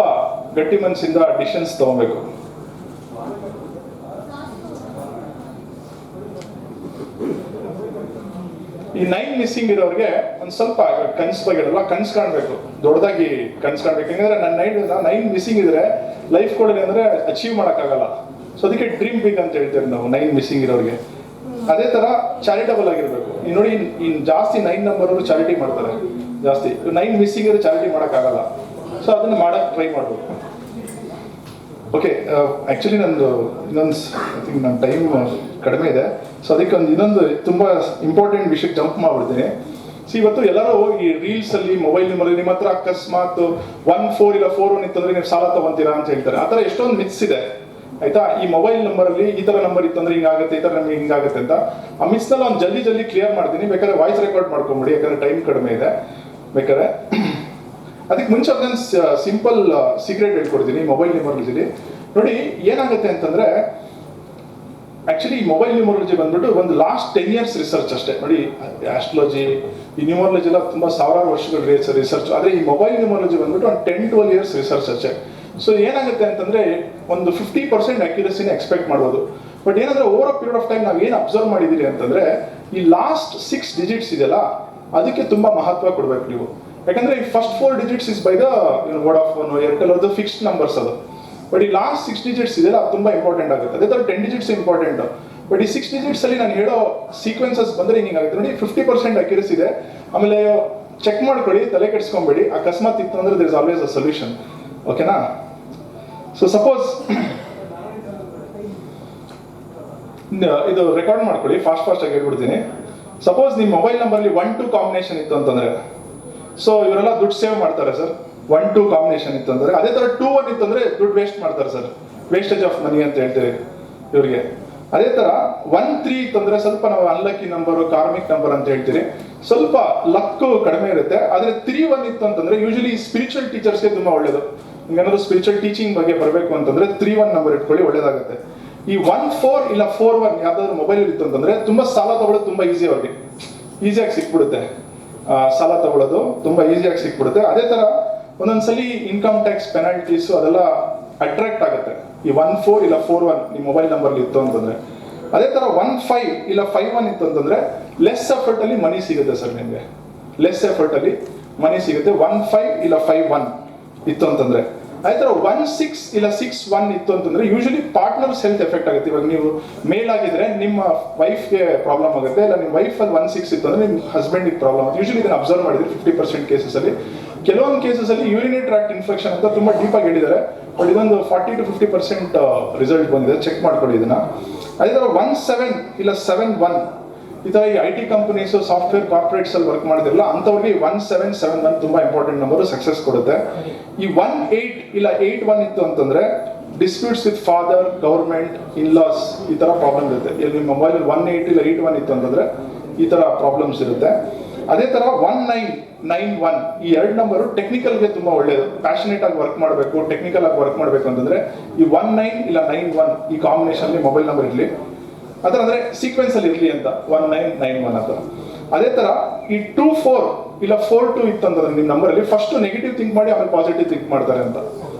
ಗಟ್ಟಿ ಮನಸ್ಸಿಂದ ಡಿಸಿಷನ್ಸ್ ತಗೊಬೇಕು. ಈ 9 ಮಿಸ್ಸಿಂಗ್ ಇರೋರಿಗೆ ಒಂದ್ ಸ್ವಲ್ಪ ಕನ್ಸ್ ಬಗ್ಗೆ ಇರಲ್ಲ, ಕನ್ಸ್ ಕಾಣ್ಬೇಕು, ದೊಡ್ಡದಾಗಿ ಕನ್ಸ್ ಕಾಣ್ಬೇಕು. ಯಾಕಂದ್ರೆ ನನ್ನ 9 ಮಿಸ್ಸಿಂಗ್ ಇದ್ರೆ ಲೈಫ್ ಕೊಡಲಿ ಅಂದ್ರೆ ಅಚೀವ್ ಮಾಡಕ್ಕಾಗಲ್ಲ. ಸೊ ಅದಕ್ಕೆ ಡ್ರೀಮ್ ಬಿಗ್ ಅಂತ ಹೇಳ್ತೇವೆ ನಾವು 9 ಮಿಸ್ಸಿಂಗ್ ಇರೋರಿಗೆ. ಅದೇ ತರ ಚಾರಿಟಬಲ್ ಆಗಿರ್ಬೇಕು. ಈ ನೋಡಿ, ಜಾಸ್ತಿ 9 ನಂಬರ್ ಅವರು ಚಾರಿಟಿ ಮಾಡ್ತಾರೆ ಜಾಸ್ತಿ. 9 ಮಿಸ್ಸಿಂಗ್ ಇರೋ ಚಾರಿಟಿ ಮಾಡಕ್ಕಾಗಲ್ಲ. ಸೊ ಅದನ್ನ ಮಾಡಕ್ ಟ್ರೈ ಮಾಡ್ಬೇಕು. ಓಕೆ, ಆಕ್ಚುಲಿ ನಂದು ಇನ್ನೊಂದು ಐ ಥಿಂಕ್ ನನ್ನ ಟೈಮ್ ಕಡಿಮೆ ಇದೆ. ಸೊ ಅದಕ್ಕೆ ಇನ್ನೊಂದು ತುಂಬಾ ಇಂಪಾರ್ಟೆಂಟ್ ವಿಷಯಕ್ಕೆ ಜಂಪ್ ಮಾಡ್ಬಿಡ್ತೀನಿ. ಇವತ್ತು ಎಲ್ಲರೂ ಈ ರೀಲ್ಸ್ ಅಲ್ಲಿ ಮೊಬೈಲ್ ನಿಮ್ಮ ಹತ್ರ ಅಕಸ್ಮಾತ್ 1-4 ಇಲ್ಲ 4-1 ಇತ್ತಂದ್ರೆ ನೀವು ಸಾಲ ತಗೊಂತೀರಾ ಅಂತ ಹೇಳ್ತಾರೆ. ಆ ತರ ಎಷ್ಟೊಂದು ಮಿತ್ಸ್ ಇದೆ, ಆಯ್ತಾ. ಈ ಮೊಬೈಲ್ ನಂಬರ್ ಅಲ್ಲಿ ಈ ತರ ನಂಬರ್ ಇತ್ತಂದ್ರೆ ಹಿಂಗಾಗುತ್ತೆ, ಈ ತರ ನಮ್ಗೆ ಹಿಂಗಾಗುತ್ತೆ ಅಂತ. ಆ ಮಿಸ್ ನಲ್ಲಿ ಒಂದು ಜಲ್ದಿ ಕ್ಲಿಯರ್ ಮಾಡ್ತೀನಿ. ಬೇಕಾದ್ರೆ ವಾಯ್ಸ್ ರೆಕಾರ್ಡ್ ಮಾಡ್ಕೊಂಬಿಡಿ, ಯಾಕಂದ್ರೆ ಟೈಮ್ ಕಡಿಮೆ ಇದೆ. ಬೇಕಾದ್ರೆ ಅದಕ್ಕೆ ಮುಂಚೆ ಅದನ್ನ ಸಿಂಪಲ್ ಸೀಕ್ರೆಟ್ ಹೇಳ್ಕೊಡ್ತೀನಿ ಮೊಬೈಲ್ ನ್ಯೂಮರಾಲಜಿಲಿ. ನೋಡಿ ಏನಾಗುತ್ತೆ ಅಂತಂದ್ರೆ, ಆಕ್ಚುಲಿ ಈ ಮೊಬೈಲ್ ನ್ಯೂಮರಾಲಜಿ ಬಂದ್ಬಿಟ್ಟು ಒಂದು ಲಾಸ್ಟ್ 10 years ರಿಸರ್ಚ್ ಅಷ್ಟೇ. ನೋಡಿ, ಆಸ್ಟ್ರಾಲಜಿ, ಈ ನ್ಯೂಮರಾಲಜಿ ಎಲ್ಲ ತುಂಬಾ ಸಾವಿರಾರು ವರ್ಷಗಳ ರಿಸರ್ಚ್. ಆದ್ರೆ ಈ ಮೊಬೈಲ್ ನ್ಯೂಮರಾಲಜಿ ಬಂದ್ಬಿಟ್ಟು ಒಂದು 10-12 years ರಿಸರ್ಚ್ ಅಷ್ಟೇ. ಸೊ ಏನಾಗುತ್ತೆ ಅಂತಂದ್ರೆ ಒಂದು 50% ಅಕ್ಯುರಸಿನ ಎಕ್ಸ್ಪೆಕ್ಟ್ ಮಾಡ್ಬೋದು. ಬಟ್ ಏನಂದ್ರೆ over a period of time ನಾವು ಏನು ಅಬ್ಸರ್ವ್ ಮಾಡಿದೀರಿ ಅಂತಂದ್ರೆ, ಈ ಲಾಸ್ಟ್ 6 digits ಇದೆಯಲ್ಲ, ಅದಕ್ಕೆ ತುಂಬಾ ಮಹತ್ವ ಕೊಡ್ಬೇಕು ನೀವು. ಯಾಕಂದ್ರೆ ಈ first 4 digits is by the Vodafone, Airtel, ಅದು ಫಿಕ್ಸ್ಡ್ ನಂಬರ್ಸ್ ಅದು. ಬಟ್ ಈ ಲಾಸ್ಟ್ 6 digits ಇದೆಯಲ್ಲ, ಅದು ತುಂಬಾ ಇಂಪಾರ್ಟೆಂಟ್ ಆಗುತ್ತೆ. ಅದೇ ತರ 10 digits ಇಂಪಾರ್ಟೆಂಟ್. ಬಟ್ ಈ 6 digits ಅಲ್ಲಿ ನಾನು ಹೇಳೋ ಸೀಕ್ವೆನ್ಸಸ್ ಬಂದ್ರೆ ಹಿಂಗಾಗುತ್ತೆ ನೋಡಿ. 50% ಅಕ್ಯುರಸಿ ಇದೆ. ಆಮೇಲೆ ಚೆಕ್ ಮಾಡ್ಕೊಳ್ಳಿ, ತಲೆ ಕೆಡಿಸ್ಕೊಂಬೇಡಿ. ಅಕಸ್ಮಾತ್ ಇತ್ತು ಅಂದ್ರೆ there is always a solution. ಓಕೆನಾ? ಸೊ ಸಪೋಸ್ ಇದು ರೆಕಾರ್ಡ್ ಮಾಡ್ಕೊಳ್ಳಿ, ಫಾಸ್ಟ್ ಆಗಿ ಹೇಳ್ಬಿಡ್ತೀನಿ. ಸಪೋಸ್ ನಿಮ್ಮ ಮೊಬೈಲ್ ನಂಬರ್ಲಿ 1-2 ಕಾಂಬಿನೇಷನ್ ಇತ್ತು ಅಂತಂದ್ರೆ, ಸೊ ಇವರೆಲ್ಲ ದುಡ್ಡು ಸೇವ್ ಮಾಡ್ತಾರೆ ಸರ್. 1-2 ಕಾಂಬಿನೇಷನ್ ಇತ್ತು ಅಂದ್ರೆ. ಅದೇ ತರ 2-1 ಇತ್ತು ಅಂದ್ರೆ ದುಡ್ಡು ವೇಸ್ಟ್ ಮಾಡ್ತಾರೆ ಸರ್, ವೇಸ್ಟೇಜ್ ಆಫ್ ಮನಿ ಅಂತ ಹೇಳ್ತೀವಿ ಇವ್ರಿಗೆ. ಅದೇ ತರ 1-3 ಇತ್ತಂದ್ರೆ ಸ್ವಲ್ಪ ನಾವು ಅನ್ಲಕ್ಕಿ ನಂಬರ್, ಕಾರ್ಮಿಕ್ ನಂಬರ್ ಅಂತ ಹೇಳ್ತೀರಿ, ಸ್ವಲ್ಪ ಲಕ್ ಕಡಿಮೆ ಇರುತ್ತೆ. ಆದ್ರೆ 3-1 ಇತ್ತು ಅಂತಂದ್ರೆ ಯೂಶಲಿ ಸ್ಪಿರಿಚುವಲ್ ಟೀಚರ್ಸ್ಗೆ ತುಂಬಾ ಒಳ್ಳೇದು. ಏನಾದ್ರು ಸ್ಪಿರಿಚುವಲ್ ಟೀಚಿಂಗ್ ಬಗ್ಗೆ ಬರಬೇಕು ಅಂತಂದ್ರೆ 3-1 ನಂಬರ್ ಇಟ್ಕೊಳ್ಳಿ, ಒಳ್ಳೇದಾಗುತ್ತೆ. ಈ 14 ಇಲ್ಲ 41 ಯಾವ್ದಾದ್ರು ಮೊಬೈಲ್ ಇತ್ತು ಅಂತಂದ್ರೆ ತುಂಬಾ ಸಾಲ ತಗೊಳ್ಳೋದು ತುಂಬಾ ಈಸಿ ಅವ್ರಿಗೆ, ಈಸಿಯಾಗಿ ಸಿಕ್ಬಿಡುತ್ತೆ. ಸಾಲ ತಗೊಳ್ಳೋದು ತುಂಬಾ ಈಸಿಯಾಗಿ ಸಿಕ್ಬಿಡುತ್ತೆ. ಅದೇ ತರ ಒಂದೊಂದ್ಸಲಿ ಇನ್ಕಮ್ ಟ್ಯಾಕ್ಸ್ ಪೆನಾಲ್ಟೀಸ್ ಅದೆಲ್ಲ ಅಟ್ರಾಕ್ಟ್ ಆಗುತ್ತೆ. ಈ 14 ಇಲ್ಲ 41 ನಿಮ್ಮ ಮೊಬೈಲ್ ನಂಬರ್ ಇತ್ತು ಅಂತಂದ್ರೆ. ಅದೇ ತರ 15 ಇಲ್ಲ 51 ಇತ್ತು ಅಂತಂದ್ರೆ ಲೆಸ್ ಎಫರ್ಟ್ ಅಲ್ಲಿ ಮನಿ ಸಿಗುತ್ತೆ ಸರ್ ನಿಮಗೆ, ಲೆಸ್ ಎಫರ್ಟ್ ಅಲ್ಲಿ ಮನಿ ಸಿಗುತ್ತೆ. 15 ಇಲ್ಲ 51 ಇತ್ತು ಅಂತಂದ್ರೆ. ಅದೇ ತರ 16 ಇಲ್ಲ 61 ಇತ್ತು ಅಂತಂದ್ರೆ ಯೂಶಲಿ ಪಾರ್ಟ್ನರ್ಸ್ ಹೆಲ್ತ್ ಎಫೆಕ್ಟ್ ಆಗುತ್ತೆ. ಇವಾಗ ನೀವು ಮೇಲ್ ಆಗಿದ್ರೆ ನಿಮ್ಮ ವೈಫ್ಗೆ ಪ್ರಾಬ್ಲಮ್ ಆಗುತ್ತೆ, ಇಲ್ಲ ನಿಮ್ಮ ವೈಫ್ ಅಲ್ಲಿ 16 ಇತ್ತು ಅಂದ್ರೆ ನಿಮ್ಮ ಹಸ್ಬೆಂಡ್ಗೆ ಪ್ರಾಬ್ಲಮ್ ಆಗುತ್ತೆ. ಯೂಶಲಿ ಇದನ್ನ ಅಬ್ಸರ್ವ್ ಮಾಡಿದ್ರೆ 50% ಕೇಸಸ್ ಅಲ್ಲಿ. ಕೆಲವೊಂದು ಕೇಸಸ್ ಅಲ್ಲಿ ಯೂರಿನರಿ ಟ್ರಾಕ್ಟ್ ಇನ್ಫೆಕ್ಷನ್ ಅಂತ ತುಂಬಾ ಡೀಪ್ ಆಗಿ ಹೇಳಿದ್ದಾರೆ, ಬಟ್ ಇದೊಂದು 40 to 50% ರಿಸಲ್ಟ್ ಬಂದಿದೆ, ಚೆಕ್ ಮಾಡ್ಕೊಳ್ಳಿ ಇದನ್ನ. ಅದೇ ತರ 17 ಇಲ್ಲ 71 ಈ ತರ ಈ IT ಕಂಪನೀಸ್ ಸಾಫ್ಟ್ವೇರ್ ಕಾರ್ಪೊರೇಟ್ಸ್ ಅಲ್ಲಿ ವರ್ಕ್ ಮಾಡಿದಿರಲ್ಲ ಅಂತವ್ರಿಗೆ 1771 ತುಂಬಾ ಇಂಪಾರ್ಟೆಂಟ್ ನಂಬರ್, ಸಕ್ಸಸ್ ಕೊಡುತ್ತೆ. ಈ 18 ಇಲ್ಲ 81 ಇತ್ತು ಅಂತಂದ್ರೆ ಡಿಸ್ಪ್ಯೂಟ್ಸ್ ವಿತ್ ಫಾದರ್, ಗವರ್ಮೆಂಟ್, ಇನ್ಲಾಸ್ ಈ ತರ ಪ್ರಾಬ್ಲಮ್ ಇರುತ್ತೆ. ಇಲ್ಲಿ ನಿಮ್ಮ ಮೊಬೈಲ್ 18 ಇಲ್ಲ 81 ಇತ್ತು ಅಂತಂದ್ರೆ ಈ ತರ ಪ್ರಾಬ್ಲಮ್ಸ್ ಇರುತ್ತೆ. ಅದೇ ತರ 1991 ಈ 2 ನಂಬರು ಟೆಕ್ನಿಕಲ್ಗೆ ತುಂಬಾ ಒಳ್ಳೆಯದು. ಪ್ಯಾಷನೇಟ್ ಆಗಿ ವರ್ಕ್ ಮಾಡಬೇಕು, ಟೆಕ್ನಿಕಲ್ ಆಗಿ ವರ್ಕ್ ಮಾಡಬೇಕು ಅಂತಂದ್ರೆ ಈ 19 ಇಲ್ಲ 91 ಈ ಕಾಂಬಿನೇಷನ್ ಮೊಬೈಲ್ ನಂಬರ್ ಇರಲಿ. ಅದರ ಅಂದ್ರೆ ಸೀಕ್ವೆನ್ಸ್ ಅಲ್ಲಿ ಇರಲಿ ಅಂತ 1991 ಅಂತ. ಅದೇ ತರ ಈ 24 ಇಲ್ಲ 42 ಇತ್ತು ಅಂತಂದ್ರೆ ನಿಮ್ಮ ನಂಬರ್ ಅಲ್ಲಿ ಫಸ್ಟ್ ನೆಗೆಟಿವ್ ಥಿಂಕ್ ಮಾಡಿ ಆಮೇಲೆ ಪಾಸಿಟಿವ್ ಥಿಂಕ್ ಮಾಡ್ತಾರೆ ಅಂತ.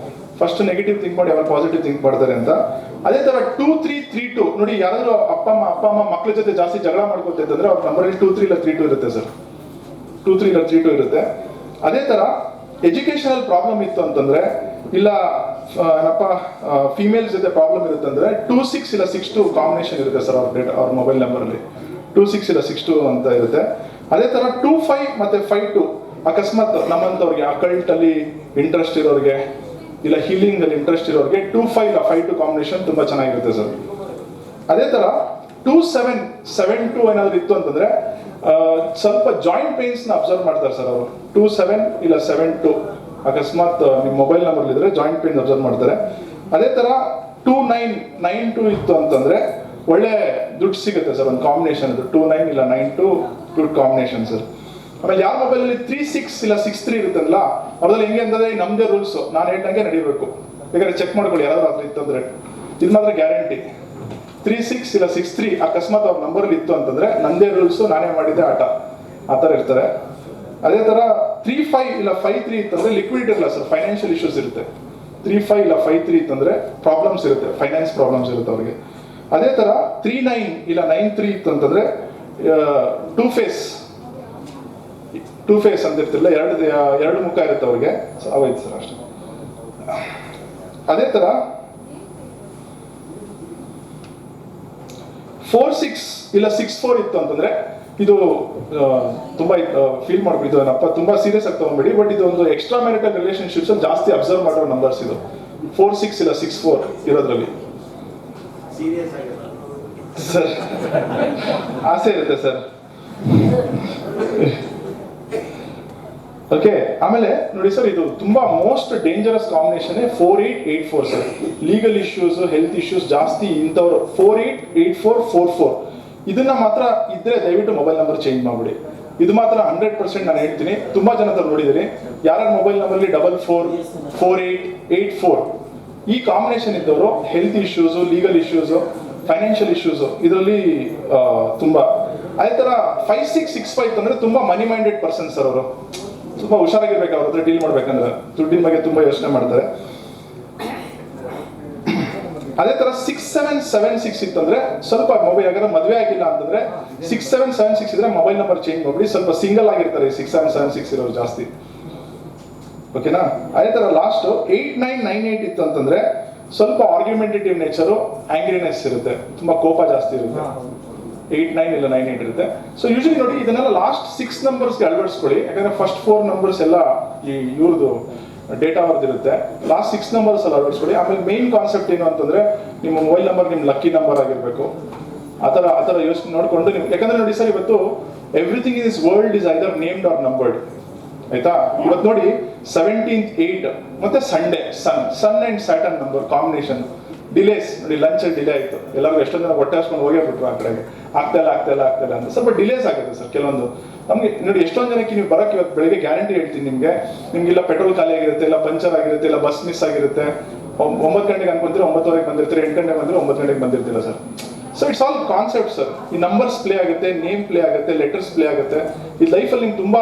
ಫಸ್ಟ್ ನೆಗೆಟಿವ್ ಥಿಂಕ್ ಮಾಡಿ ಆಮೇಲೆ ಪಾಸಿಟಿವ್ ಥಿಂಕ್ ಮಾಡ್ತಾರೆ ಅಂತ. ಅದೇ ತರ 2332 ನೋಡಿ, ಯಾರಾದ್ರೂ ಅಪ್ಪ ಅಮ್ಮ ಮಕ್ಕಳ ಜೊತೆ ಜಾಸ್ತಿ ಜಗಳ ಮಾಡ್ಕೊತಿದ್ರೆ ಅವ್ರ ನಂಬರ್ ಅಲ್ಲಿ 23 ಇಲ್ಲ 32 ಇರುತ್ತೆ ಸರ್, 23 ಇಲ್ಲ 32 ಇರುತ್ತೆ. ಅದೇ ತರ ಎಜುಕೇಶನಲ್ ಪ್ರಾಬ್ಲಮ್ ಇತ್ತು ಅಂತಂದ್ರೆ, ಇಲ್ಲ ಏನಪ್ಪ ಫಿಮೇಲ್ಸ್ ಜೊತೆ ಪ್ರಾಬ್ಲಮ್ ಇರುತ್ತೆ ಅಂದ್ರೆ 26 ಇಲ್ಲ 62 ಕಾಂಬಿನೇಷನ್ ಇರುತ್ತೆ ಸರ್ ಅವ್ರ ಮೊಬೈಲ್ ನಂಬರ್ ಅಲ್ಲಿ 26 ಇಲ್ಲ 62 ಅಂತ ಇರುತ್ತೆ. ಅದೇ ತರ 25 ಮತ್ತೆ 52 ಅಕಸ್ಮಾತ್ ನಮ್ಮಂತವ್ರಿಗೆ ಅಕಲ್ಟ್ ಅಲ್ಲಿ ಇಂಟ್ರೆಸ್ಟ್ ಇರೋರಿಗೆ ಇಲ್ಲ ಹೀಲಿಂಗ್ ಅಲ್ಲಿ ಇಂಟ್ರೆಸ್ಟ್ ಇರೋರಿಗೆ 25 ಇಲ್ಲ 52 ಕಾಂಬಿನೇಷನ್ ತುಂಬಾ ಚೆನ್ನಾಗಿರುತ್ತೆ ಸರ್. ಅದೇ ತರ 2772 ಏನಾದ್ರು ಇತ್ತು ಅಂತಂದ್ರೆ ಸ್ವಲ್ಪ ಜಾಯಿಂಟ್ ಪೇನ್ಸ್ ನ ಅಬ್ಸರ್ವ್ ಮಾಡ್ತಾರೆ ಸರ್ ಅವರು. 27 ಇಲ್ಲ 72 ಅಕಸ್ಮಾತ್ ನಿಮ್ಮ ಮೊಬೈಲ್ ನಂಬರ್ ಇದ್ರೆ ಜಾಯಿಂಟ್ ಪೇನ್ ಅಬ್ಸರ್ವ್ ಮಾಡ್ತಾರೆ. ಅದೇ ತರ 2992 ಇತ್ತು ಅಂತಂದ್ರೆ ಒಳ್ಳೆ ದುಡ್ಡು ಸಿಗುತ್ತೆ ಸರ್, ಒಂದು ಕಾಂಬಿನೇಷನ್ ಅದು 29 ಇಲ್ಲ 92 ದುಡ್ಡು ಕಾಂಬಿನೇಷನ್ ಸರ್. ಆಮೇಲೆ ಯಾರ ಮೊಬೈಲ್ ಅಲ್ಲಿ 36 ಇಲ್ಲ 63 ಇರುತ್ತಲ್ಲ ಅವ್ರಲ್ಲಿ ಹೆಂಗೆ ಅಂತಂದ್ರೆ ನಮ್ದೇ ರೂಲ್ಸ್, ನಾನು ಹೇಳ್ದಂಗೆ ನಡೀಬೇಕು. ಬೇಕಾದ್ರೆ ಚೆಕ್ ಮಾಡ್ಕೊಳ್ಳಿ ಯಾರಾದ್ರೂ ಅದ್ರ ಇತ್ತಂದ್ರೆ, ಇದು ಮಾತ್ರ ಗ್ಯಾರಂಟಿ. 36 ಇಲ್ಲ 63 ಅಕಸ್ಮಾತ್ ಅವ್ರ ನಂಬರ್ ಇತ್ತು ಅಂತಂದ್ರೆ ನಂದೇ ರೂಲ್ಸ್, ನಾನೇ ಮಾಡಿದ್ದೆ ಆಟ, ಆ ತರ ಇರ್ತಾರೆ. ಅದೇ ತರ 35 ಇಲ್ಲ 53 ಇತ್ತಂದ್ರೆ ಲಿಕ್ವಿಡಿಟಿ ಇರಲ್ಲ ಸರ್, ಫೈನಾನ್ಷಿಯಲ್ ಇಶ್ಯೂಸ್ ಇರುತ್ತೆ. 35 ಇಲ್ಲ 53 ಇತ್ತಂದ್ರೆ ಪ್ರಾಬ್ಲಮ್ಸ್ ಇರುತ್ತೆ, ಫೈನಾನ್ಸ್ ಪ್ರಾಬ್ಲಮ್ಸ್ ಇರುತ್ತೆ ಅವ್ರಿಗೆ. ಅದೇ ತರ 39 ಇಲ್ಲ 93 ಇತ್ತು ಅಂತಂದ್ರೆ ಟೂ ಫೇಸ್ ಅಂತ ಇರ್ತಿಲ್ಲ, ಎರಡು ಮುಖ ಇರುತ್ತೆ ಅವ್ರಿಗೆ, ಆಗೋಯ್ತು ಸರ್ ಅಷ್ಟೇ. ಅದೇ ತರ 46 ಇಲ್ಲ 64 ಇತ್ತು ಅಂತಂದ್ರೆ ಇದು ತುಂಬಾ ಫೀಲ್ ಮಾಡ್ಬಿಟ್ಟು ಏನಪ್ಪ ತುಂಬಾ ಸೀರಿಯಸ್ ಆಗಿ ತಗೊಂಡ್ಬಿಡಿ, ಬಟ್ ಇದು ಒಂದು ಎಕ್ಸ್ಟ್ರಾ ಮ್ಯಾರಿಟಲ್ ರಿಲೇಶನ್ಶಿಪ್ಸ್ ಅಲ್ಲಿ ಜಾಸ್ತಿ ಅಬ್ಸರ್ವ್ ಮಾಡೋ ನಂಬರ್ಸ್ ಇದು 46 ಇಲ್ಲ 64 ಇರೋದ್ರಲ್ಲಿ ಸರ್ ಆಸೆ ಇರುತ್ತೆ ಸರ್. ಓಕೆ, ಆಮೇಲೆ ನೋಡಿ ಸರ್, ಇದು ತುಂಬಾ most dangerous combination 4884 sir. Legal issues, health issues ಜಾಸ್ತಿ ಇಂಥವ್ರು 488444 ಇದನ್ನ ಮಾತ್ರ ಇದ್ರೆ ದಯವಿಟ್ಟು ಮೊಬೈಲ್ ನಂಬರ್ ಚೇಂಜ್ ಮಾಡ್ಬಿಡಿ. ಇದು ಮಾತ್ರ 100% ನಾನು ಹೇಳ್ತೀನಿ. ತುಂಬಾ ಜನ ನೋಡಿದಿರಿ, ಯಾರ ಮೊಬೈಲ್ ನಂಬರ್ 444884 ಈ ಕಾಂಬಿನೇಷನ್ ಇದ್ದವರು health issues, legal issues, financial issues ಇದರಲ್ಲಿ ತುಂಬಾ. ಅದೇ ತರ 5665 ಅಂದ್ರೆ ತುಂಬಾ ಮನಿ ಮೈಂಡೆಡ್ ಪರ್ಸನ್ ಸರ್ ಅವರು, ತುಂಬಾ ಹುಷಾರಾಗಿರ್ಬೇಕು ಅವ್ರ ಹತ್ರ ಡೀಲ್ ಮಾಡ್ಬೇಕಂದ್ರೆ, ದುಡ್ಡಿನ ಬಗ್ಗೆ ತುಂಬಾ ಯೋಚನೆ ಮಾಡ್ತಾರೆ. ಅದೇ ತರ 6776 ಇತ್ತಂದ್ರೆ ಸ್ವಲ್ಪ ಮೊಬೈಲ್ ಯಾಕಂದ್ರೆ ಮದುವೆ ಆಗಿಲ್ಲ ಅಂತಂದ್ರೆ 6776 ಇದ್ರೆ ಮೊಬೈಲ್ ನಂಬರ್ ಚೇಂಜ್ ಮಾಡ್ಬಿಡಿ, ಸ್ವಲ್ಪ ಸಿಂಗಲ್ ಆಗಿರ್ತಾರೆ 6776 ಇರೋರು ಜಾಸ್ತಿ. ಓಕೆನಾ? ಅದೇ ತರ ಲಾಸ್ಟ್ 8998 ಇತ್ತು ಅಂತಂದ್ರೆ ಸ್ವಲ್ಪ ಆರ್ಗ್ಯುಮೆಂಟೇಟಿವ್ ನೇಚರು, ಆಂಗ್ರಿನೆಸ್ ಇರುತ್ತೆ, ತುಂಬಾ ಕೋಪ ಜಾಸ್ತಿ ಇರುತ್ತೆ. 89 ಇಲ್ಲ 98 ಇರುತ್ತೆ. ಸೊ ಯೂಶಲಿ ನೋಡಿ ಇದನ್ನೆಲ್ಲ ಲಾಸ್ಟ್ 6 ನಂಬರ್ಸ್ಗೆ ಅಳವಡಿಸ್ಕೊಳ್ಳಿ, ಯಾಕಂದ್ರೆ ಫಸ್ಟ್ 4 ನಂಬರ್ಸ್ ಎಲ್ಲ ಈ ಇವ್ರದ್ದು ಡೇಟಾ ಅವ್ರದ್ದು ಇರುತ್ತೆ. ಲಾಸ್ಟ್ 6 ನಂಬರ್ಸ್ ಅಲ್ಲಿ ಅಳವಡಿಸ್ಕೊಳ್ಳಿ. ಆಮೇಲೆ ಮೇನ್ ಕಾನ್ಸೆಪ್ಟ್ ಏನು ಅಂತಂದ್ರೆ ನಿಮ್ಮ ಮೊಬೈಲ್ ನಂಬರ್ ನಿಮ್ಮ ಲಕ್ಕಿ ನಂಬರ್ ಆಗಿರ್ಬೇಕು. ಆ ಥರ ಯೋಚನೆ ನೋಡ್ಕೊಂಡು ನೀವು, ಯಾಕಂದ್ರೆ ನೋಡಿ ಸರ್ ಇವತ್ತು everything in this world is either named or numbered. ಆಯ್ತಾ? ಇವತ್ತು ನೋಡಿ 17th 8 ಮತ್ತೆ Sunday sun and Saturn number combination. Delays ನೋಡಿ, ಲಂಚ್ ಡಿಲೇ ಆಯ್ತು, ಎಲ್ಲರಿಗೂ ಎಷ್ಟೊಂದು ಜನ ಹೊಟ್ಟೆ ಹಾಸ್ಕೊಂಡು ಹೋಗೇ ಬಿಟ್ರು ಆ ಕಡೆಗೆ, ಆಗ್ತಾ ಇಲ್ಲ ಅಂತ ಸ್ವಲ್ಪ ಡಿಲೇಸ್ ಆಗುತ್ತೆ ಸರ್ ಕೆಲವೊಂದು. ನಮ್ಗೆ ನೋಡಿ ಎಷ್ಟೊಂದು ಜನಕ್ಕೆ ನೀವು ಬರೋಕೆ ಇವತ್ತು ಬೆಳಿಗ್ಗೆ ಗ್ಯಾರಂಟಿ ಹೇಳ್ತೀನಿ ನಿಮ್ಗೆ ಇಲ್ಲ ಪೆಟ್ರೋಲ್ ಖಾಲಿ ಆಗಿರುತ್ತೆ, ಇಲ್ಲ ಪಂಚರ್ ಆಗಿರುತ್ತೆ, ಇಲ್ಲ ಬಸ್ ಮಿಸ್ ಆಗಿರುತ್ತೆ, 9 ಗಂಟೆಗೆ ಅನ್ಕೊಂತೀರಿ 9:30 ಬಂದಿರ್ತೀರಿ, 8 ಗಂಟೆಗೆ ಬಂದರೆ 9 ಗಂಟೆಗೆ ಬಂದಿರ್ತೀರ sir. So it's all concept sir. ಈ ನಂಬರ್ಸ್ ಪ್ಲೇ ಆಗುತ್ತೆ, ನೇಮ್ ಪ್ಲೇ ಆಗುತ್ತೆ, ಲೆಟರ್ಸ್ ಪ್ಲೇ ಆಗುತ್ತೆ. ಈ ಲೈಫಲ್ಲಿ ನಿಮ್ಗೆ ತುಂಬ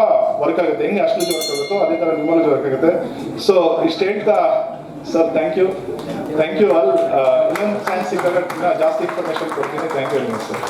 ವರ್ಕ್ ಆಗುತ್ತೆ. ಹೆಂಗೆ ಅಸ್ಟ್ರಾಲಜಿ ವರ್ಕ್ ಆಗುತ್ತೋ ಅದೇ ಥರ ನ್ಯೂಮರಾಲಜಿ ವರ್ಕ್ ಆಗುತ್ತೆ. ಸೊ ಈ state sir thank you all. ಇನ್ನೊಂದು ಚಾನ್ಸ್ ಸಿಕ್ಕಾಗ ಜಾಸ್ತಿ ಇನ್ಫಾರ್ಮೇಷನ್ ಕೊಡ್ತೀನಿ. Thank you very much sir.